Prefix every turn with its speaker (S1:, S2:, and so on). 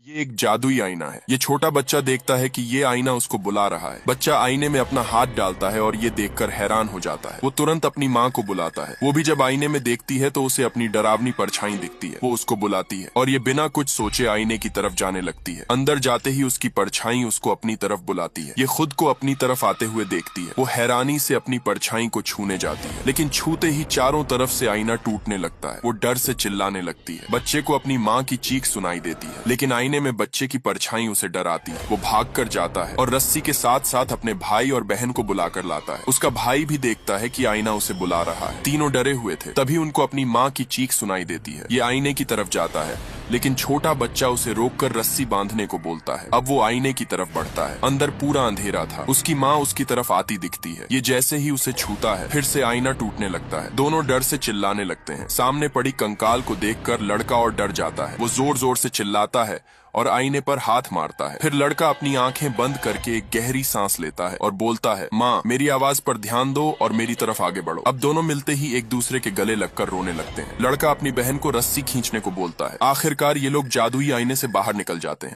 S1: ये एक जादुई आईना है। ये छोटा बच्चा देखता है कि ये आईना उसको बुला रहा है। बच्चा आईने में अपना हाथ डालता है और ये देखकर हैरान हो जाता है। वो तुरंत अपनी माँ को बुलाता है। वो भी जब आईने में देखती है तो उसे अपनी डरावनी परछाई दिखती है। वो उसको बुलाती है और ये बिना कुछ सोचे आईने की तरफ जाने लगती है। अंदर जाते ही उसकी परछाई उसको अपनी तरफ बुलाती है। ये खुद को अपनी तरफ आते हुए देखती है। वो हैरानी से अपनी परछाई को छूने जाती है, लेकिन छूते ही चारों तरफ से आईना टूटने लगता है। वो डर से चिल्लाने लगती है। बच्चे को अपनी माँ की चीख सुनाई देती है, लेकिन आईने में बच्चे की परछाई उसे डराती है। वो भागकर जाता है और रस्सी के साथ साथ अपने भाई और बहन को बुलाकर लाता है। उसका भाई भी देखता है कि आईना उसे बुला रहा है। तीनों डरे हुए थे। तभी उनको अपनी माँ की चीख सुनाई देती है। ये आईने की तरफ जाता है, लेकिन छोटा बच्चा उसे रोककर रस्सी बांधने को बोलता है। अब वो आईने की तरफ बढ़ता है। अंदर पूरा अंधेरा था। उसकी माँ उसकी तरफ आती दिखती है। ये जैसे ही उसे छूता है, फिर से आईना टूटने लगता है। दोनों डर से चिल्लाने लगते हैं। सामने पड़ी कंकाल को देखकर लड़का और डर जाता है। वो जोर जोर से चिल्लाता है और आईने पर हाथ मारता है। फिर लड़का अपनी आंखें बंद करके एक गहरी सांस लेता है और बोलता है, माँ, मेरी आवाज पर ध्यान दो और मेरी तरफ आगे बढ़ो। अब दोनों मिलते ही एक दूसरे के गले लगकर रोने लगते हैं। लड़का अपनी बहन को रस्सी खींचने को बोलता है। आखिरकार ये लोग जादुई आईने से बाहर निकल जाते हैं।